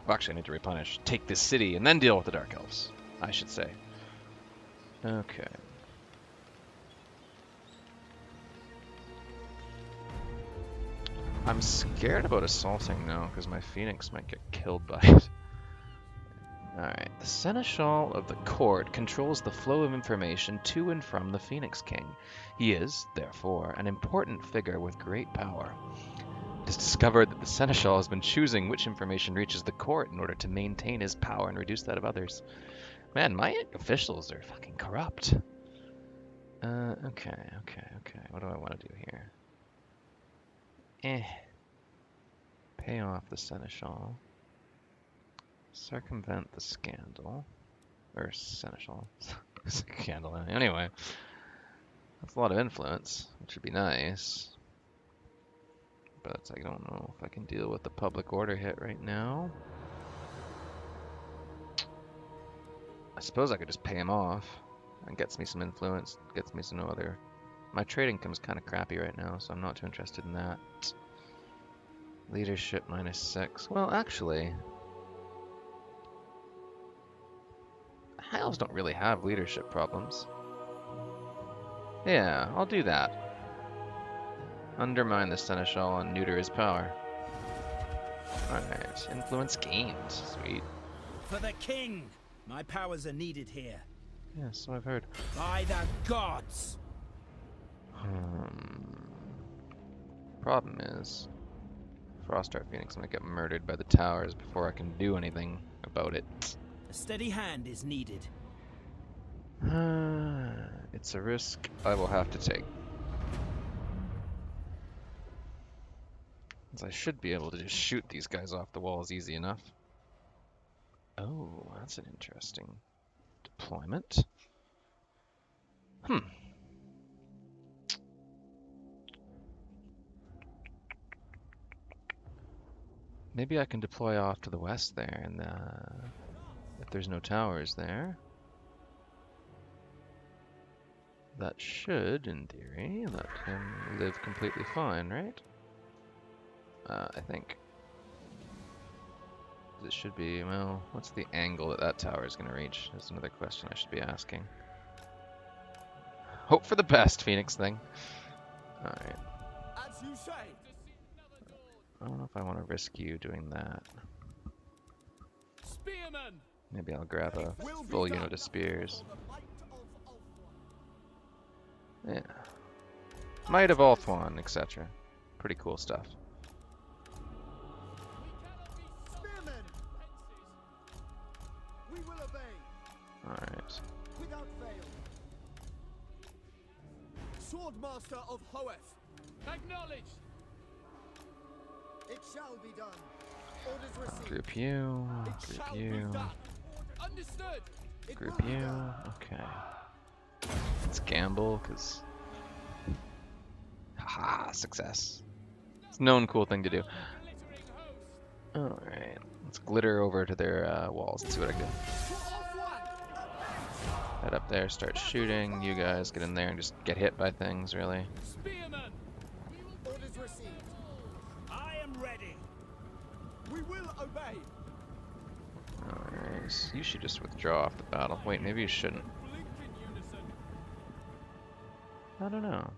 Speaker 1: Well, actually, I need to replenish, take this city, and then deal with the Dark Elves, I should say. Okay. I'm scared about assaulting now, because my Phoenix might get killed by it. Alright, the Seneschal of the Court controls the flow of information to and from the Phoenix King. He is, therefore, an important figure with great power. It is discovered that the Seneschal has been choosing which information reaches the court in order to maintain his power and reduce that of others. Man, my officials are fucking corrupt. Okay. What do I want to do here? Pay off the Seneschal. Circumvent the scandal. Or Seneschal. Scandal. Anyway. That's a lot of influence, which would be nice. But I don't know if I can deal with the public order hit right now. I suppose I could just pay him off. And gets me some influence. Gets me some other... My trade income's kind of crappy right now, so I'm not too interested in that. Leadership -6. Well, actually... Elves don't really have leadership problems. Yeah, I'll do that. Undermine the Seneschal and neuter his power. Alright, influence gained. Sweet.
Speaker 3: For the king! My powers are needed here.
Speaker 1: Yeah, so I've heard.
Speaker 3: By the gods!
Speaker 1: Problem is, Frostart Phoenix might get murdered by the towers before I can do anything about it.
Speaker 3: A steady hand is needed.
Speaker 1: It's a risk I will have to take. I should be able to just shoot these guys off the walls easy enough. Oh, that's an interesting deployment. Maybe I can deploy off to the west there, and if there's no towers there, that should, in theory, let him live completely fine, right? I think. It should be, well, what's the angle that that tower is going to reach? That's another question I should be asking. Hope for the best, Phoenix thing. Alright.
Speaker 2: As you say.
Speaker 1: I don't know if I want to risk you doing that.
Speaker 2: Spearman.
Speaker 1: Maybe I'll grab a full unit of spears. Yeah. Might of Ulthuan, etc. Pretty cool stuff.
Speaker 2: Spearmen. We will obey.
Speaker 1: Alright.
Speaker 2: Without fail. Swordmaster of Hoeth. Acknowledged. It shall be done. Orders received.
Speaker 1: Group you.
Speaker 2: It
Speaker 1: Group
Speaker 2: shall
Speaker 1: you.
Speaker 2: be done. Understood. It
Speaker 1: Group
Speaker 2: will be
Speaker 1: you.
Speaker 2: done.
Speaker 1: Okay. Let's gamble, because... Haha, success. It's a known cool thing to do. Alright. Let's glitter over to their walls and see what I can do. Head up there, start shooting. You guys get in there and just get hit by things, really.
Speaker 2: Spearman. Orders received.
Speaker 3: I am ready.
Speaker 2: We will obey.
Speaker 1: Nice. You should just withdraw off the battle. Wait, maybe you shouldn't.
Speaker 2: Blink in unison.
Speaker 1: I don't know.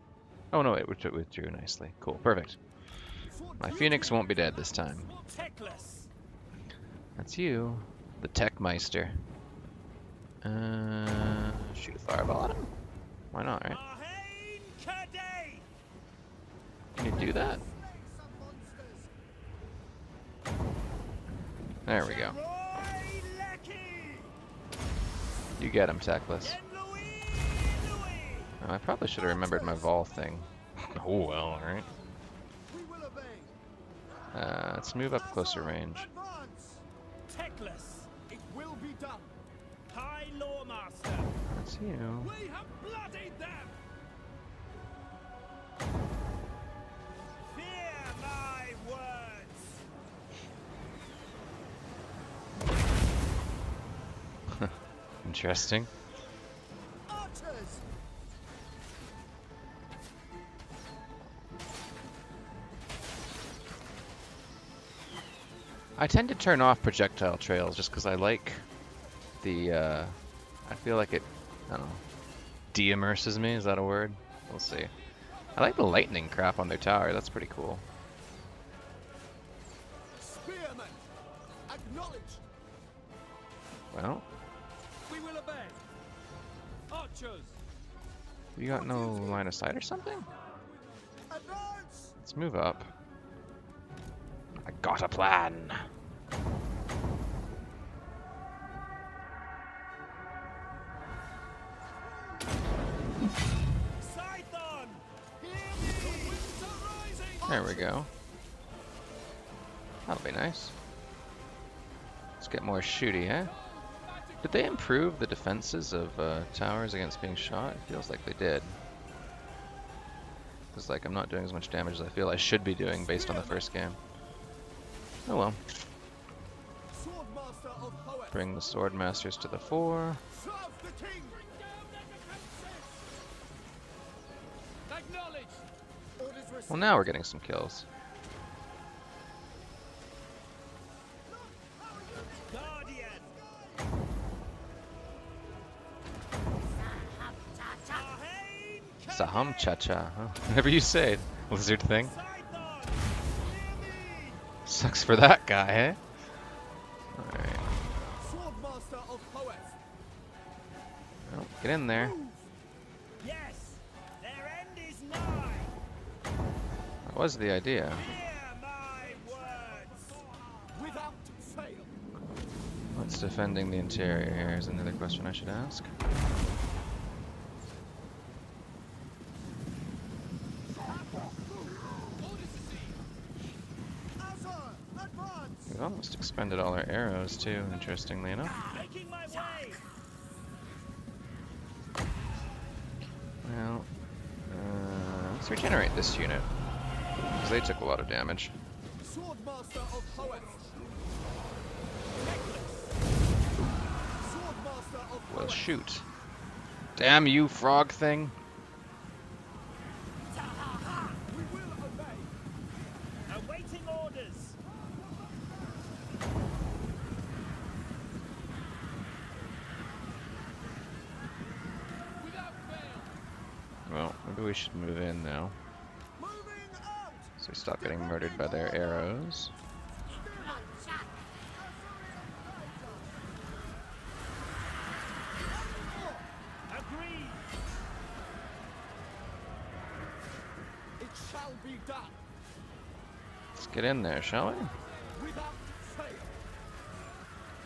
Speaker 1: Oh no, it withdrew nicely. Cool, perfect.
Speaker 2: For
Speaker 1: My
Speaker 2: duty.
Speaker 1: Phoenix won't be dead this time.
Speaker 3: Techless.
Speaker 1: That's you, the Techmeister. Shoot a fireball at him? Why not, right?
Speaker 3: Arhain Kadei.
Speaker 1: Can you do that? There we go.
Speaker 3: Roy Lecky.
Speaker 1: You get him, Techless.
Speaker 3: Yen Louis Louis.
Speaker 1: Oh, I probably should have remembered my Vol thing. Oh well, alright.
Speaker 2: We will obey.
Speaker 1: Let's move up closer range.
Speaker 2: Advance.
Speaker 3: Techless.
Speaker 2: It will be done.
Speaker 3: High Lawmaster.
Speaker 1: That's you.
Speaker 2: We have bloodied them.
Speaker 3: Fear my words.
Speaker 1: Interesting.
Speaker 2: Archers.
Speaker 1: I tend to turn off projectile trails just because I like the, I feel like it, I don't know, de-immerses me, is that a word? We'll see. I like the lightning crap on their tower, that's pretty cool.
Speaker 2: Spearmen. Acknowledge.
Speaker 1: Well,
Speaker 2: We will obey. Archers.
Speaker 1: you got no line of sight or something?
Speaker 2: Advance.
Speaker 1: Let's move up. I got a plan.
Speaker 3: Scython.
Speaker 1: There we go. That'll be nice. Let's get more shooty, eh? Did they improve the defenses of towers against being shot? It feels like they did. Because like I'm not doing as much damage as I feel I should be doing based on the first game. Oh well.
Speaker 2: Swordmaster of Hoeth.
Speaker 1: Bring the sword masters to the fore.
Speaker 2: Serve the king. Acknowledge. Orders received.
Speaker 1: Well, now we're getting some kills.
Speaker 3: Guardian. Arhain
Speaker 1: Saham cha cha, huh? Whatever you say, lizard thing.
Speaker 3: Scython.
Speaker 1: Sucks for that guy, eh? Alright.
Speaker 2: Swordmaster of Hoeth.
Speaker 1: Well, get in there.
Speaker 3: Yes, their end is nigh.
Speaker 1: That was the idea.
Speaker 3: Hear my words.
Speaker 2: Without fail.
Speaker 1: What's defending the interior here is another question I should ask.
Speaker 2: Azar. Advance.
Speaker 1: We've almost expended all our arrows too, interestingly enough.
Speaker 3: Making my way.
Speaker 1: Well, let's regenerate this unit. Because they took a lot of damage.
Speaker 2: Swordmaster of Hoeth. Swordmaster of
Speaker 1: Well,
Speaker 2: Hoeth.
Speaker 1: shoot. Damn you, frog thing.
Speaker 2: We will obey.
Speaker 3: Awaiting orders.
Speaker 2: Without fail.
Speaker 1: Well, maybe we should move in now.
Speaker 2: Moving out.
Speaker 1: So we stop getting murdered by their arrows.
Speaker 3: Agreed.
Speaker 2: It shall be done.
Speaker 1: Let's get in there, shall we?
Speaker 2: Without fail.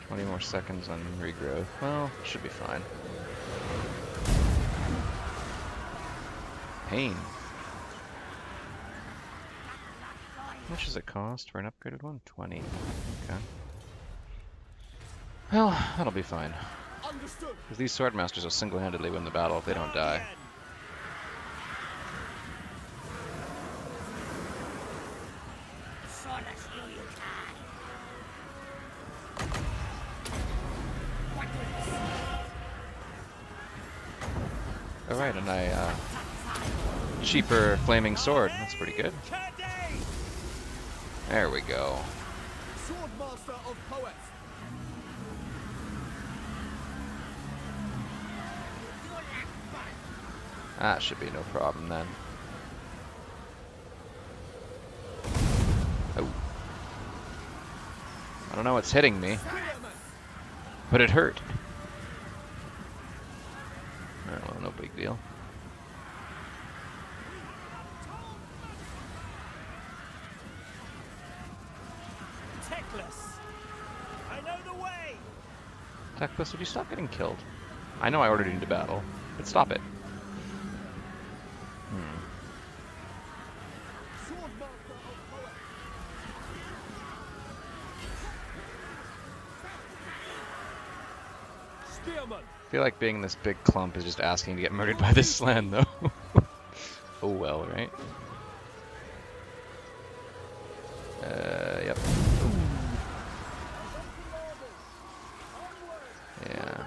Speaker 1: 20 more seconds on regrowth. Well, should be fine. Pain. How much does it cost for an upgraded one? 20. Okay. Well, that'll be fine.
Speaker 2: Understood.
Speaker 1: Because these swordmasters will single-handedly win the battle if they don't die.
Speaker 3: Guardian.
Speaker 1: Alright, and I, cheaper flaming sword. That's pretty good.
Speaker 3: Kadei.
Speaker 1: There we go.
Speaker 2: Swordmaster of Hoeth.
Speaker 1: That should be no problem then. Oh. I don't know what's hitting me, but it hurt. Alright, well, no big deal.
Speaker 3: Teclis, I know the way.
Speaker 1: Teclis, would you stop getting killed? I know I ordered you into battle, but stop it. I feel like being in this big clump is just asking to get murdered by this slan, though. Oh well, right? Yep. Yeah,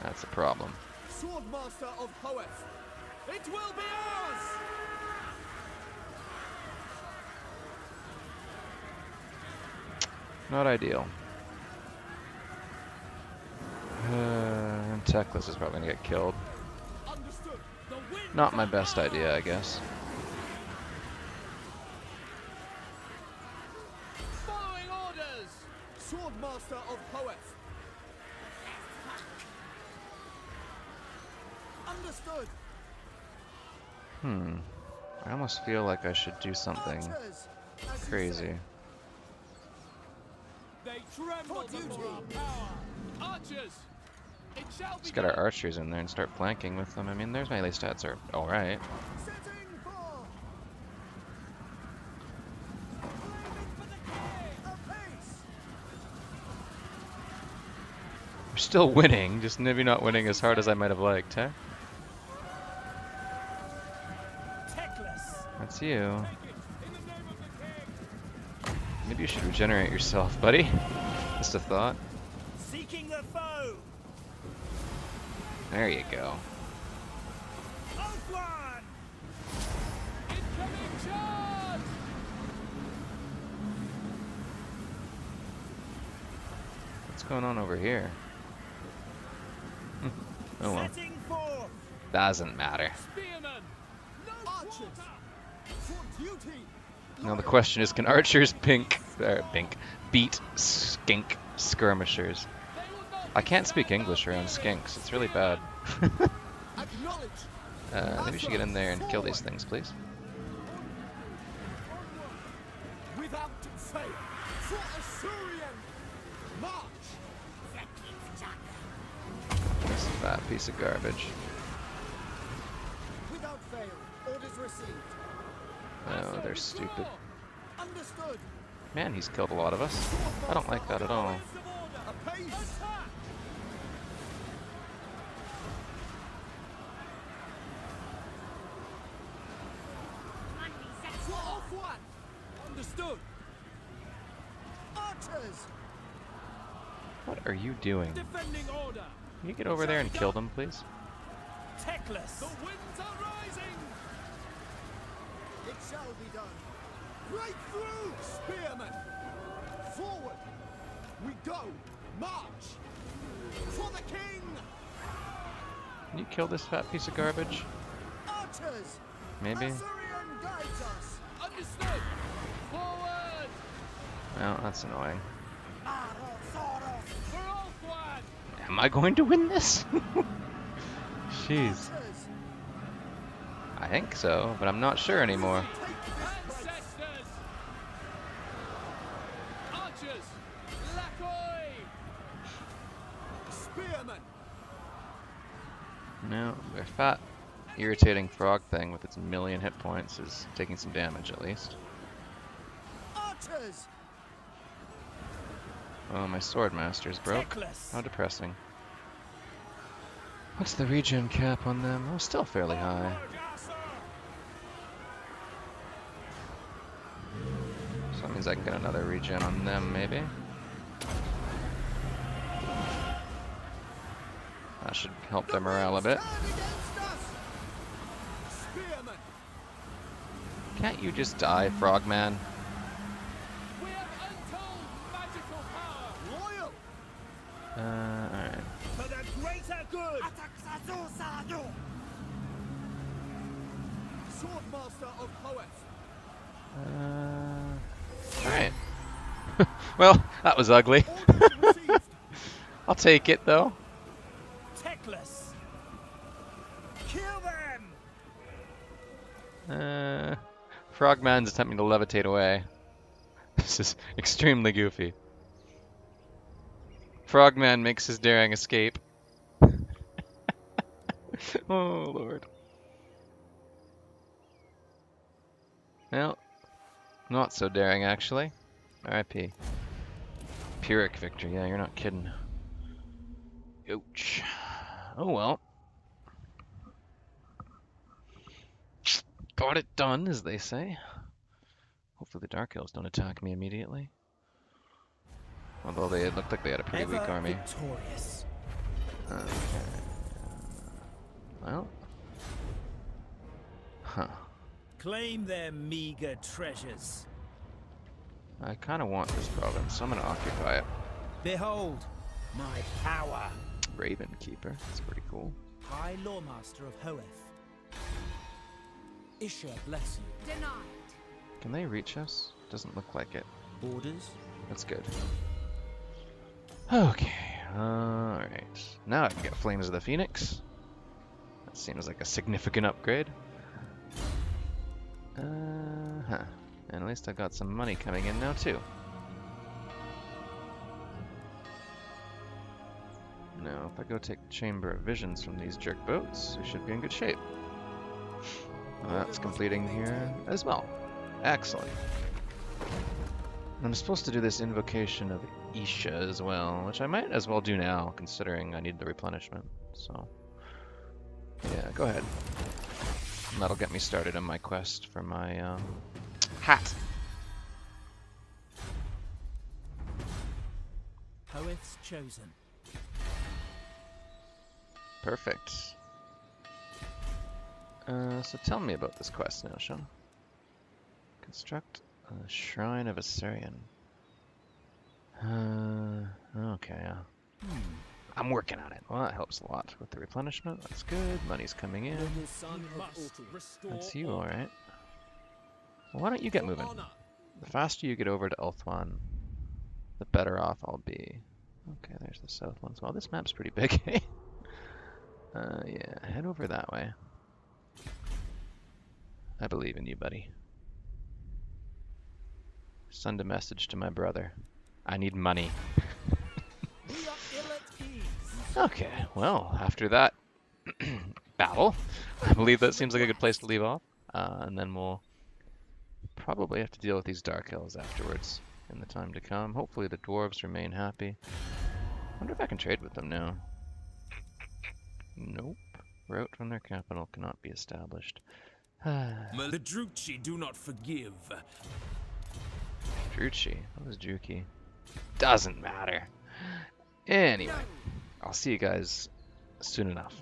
Speaker 1: that's a problem.
Speaker 2: Swordmaster of Hoeth, it will be ours!
Speaker 1: Not ideal. Teclis is probably gonna get killed.
Speaker 2: Understood. The wind
Speaker 1: Not my best idea, I guess.
Speaker 2: following orders! Swordmaster of Hoeth. Understood.
Speaker 1: I almost feel like I should do something
Speaker 2: Archers, as you
Speaker 1: crazy.
Speaker 2: say. They tremble before our power. Archers! It shall be
Speaker 1: Let's get our
Speaker 2: done.
Speaker 1: archers in there and start flanking with them. I mean, their melee stats are alright.
Speaker 2: Setting for. Flaming for the king! Apace!
Speaker 1: We're still winning, just maybe not winning as hard as I might have liked, huh?
Speaker 3: Teclis,
Speaker 1: That's you.
Speaker 2: Take it in the name of the king!
Speaker 1: Maybe you should regenerate yourself, buddy. Just a thought.
Speaker 3: seeking the foe.
Speaker 1: There you go.
Speaker 3: Oath one.
Speaker 2: Incoming charge!
Speaker 1: What's going on over here? Oh well.
Speaker 3: Setting forth.
Speaker 1: Doesn't matter.
Speaker 2: Spearmen! No archers! For duty!
Speaker 1: Now the question is, can archers beat skink skirmishers?
Speaker 2: They will not
Speaker 1: I can't speak English around skinks. It's really bad.
Speaker 2: acknowledge!
Speaker 1: Maybe we should get in there and kill these things, please.
Speaker 2: Without fail! For Assyrian! March!
Speaker 1: This fat piece of garbage.
Speaker 2: Without fail! Orders received!
Speaker 1: Oh, they're stupid.
Speaker 2: Understood!
Speaker 1: Man, he's killed a lot of us. I don't like that at all.
Speaker 2: Apace! Attack! For off one! Understood! Archers!
Speaker 1: What are you doing?
Speaker 2: Defending order!
Speaker 1: Can you get over there and kill them, please?
Speaker 3: Teclis,
Speaker 2: The winds are rising! It shall be done! Break through! Spearmen! Forward! We go! March! For the king!
Speaker 1: Can you kill this fat piece of garbage?
Speaker 2: Archers!
Speaker 1: Maybe?
Speaker 2: Assyrian guides us! Understood! Forward!
Speaker 1: Well, that's annoying.
Speaker 2: For off one!
Speaker 1: Am I going to win this? Jeez.
Speaker 2: Archers!
Speaker 1: I think so, but I'm not sure anymore.
Speaker 2: Ancestors! Archers! Lakoi! Spearmen!
Speaker 1: No, their fat, irritating frog thing with its million hit points is taking some damage at least.
Speaker 2: Archers!
Speaker 1: Oh, my sword master's broke.
Speaker 3: Teclis.
Speaker 1: How depressing. What's the regen cap on them? Oh, still fairly high. So that means I can get another regen on them, maybe? That should help their morale a bit.
Speaker 2: Turn against us! Spearmen!
Speaker 1: Can't you just die, frogman?
Speaker 2: We have untold magical power! Loyal!
Speaker 1: Alright.
Speaker 3: For the greater good.
Speaker 2: Master of Hoeth.
Speaker 1: Alright. Well, that was ugly.
Speaker 2: Orders received.
Speaker 1: I'll take it though.
Speaker 3: Teclis! Kill them!
Speaker 1: Frogman's attempting to levitate away. This is extremely goofy. Frogman makes his daring escape. Oh, Lord. Well, not so daring, actually. R.I.P. Pyrrhic victory. Yeah, you're not kidding. Ouch. Oh, well. Got it done, as they say. Hopefully the Dark Elves don't attack me immediately. Although they looked like they had a pretty weak army.
Speaker 3: Victorious.
Speaker 1: Okay. Well. Huh.
Speaker 3: Claim their meager treasures.
Speaker 1: I kind of want this province, so I'm going to occupy it.
Speaker 3: Behold, my power.
Speaker 1: Raven Keeper. That's pretty cool.
Speaker 3: High Lawmaster of Hoeth. Isha bless you.
Speaker 6: Denied.
Speaker 1: Can they reach us? Doesn't look like it.
Speaker 3: Orders?
Speaker 1: That's good. Okay. Alright. Now I can get Flames of the Phoenix. That seems like a significant upgrade. Huh. And at least I got some money coming in now too. Now, if I go take Chamber of Visions from these jerk boats, we should be in good shape. Well, that's completing here as well. Excellent. I'm supposed to do this invocation of Isha as well, which I might as well do now, considering I need the replenishment. So, yeah, go ahead. And that'll get me started on my quest for my hat.
Speaker 3: Hoeth's chosen.
Speaker 1: Perfect. So tell me about this quest now, Sean. Construct a Shrine of Assyrian. Okay, yeah. I'm working on it. Well, that helps a lot with the replenishment. That's good. Money's coming in.
Speaker 2: The son must restore
Speaker 1: That's you,
Speaker 2: order.
Speaker 1: alright. Well, why don't you get moving?
Speaker 2: Honor.
Speaker 1: The faster you get over to Ulthuan, the better off I'll be. Okay, there's the south one. Well, this map's pretty big, eh? Yeah, head over that way. I believe in you, buddy. Send a message to my brother. I need money.
Speaker 2: We are ill at ease.
Speaker 1: Okay, well, after that battle, I believe that seems like a good place to leave off. And then we'll probably have to deal with these Dark Elves afterwards in the time to come. Hopefully the dwarves remain happy. I wonder if I can trade with them now. Nope. Route from their capital cannot be established.
Speaker 3: The Druchi do not forgive.
Speaker 1: Druchi? What was Druki? Doesn't matter. Anyway, I'll see you guys soon enough.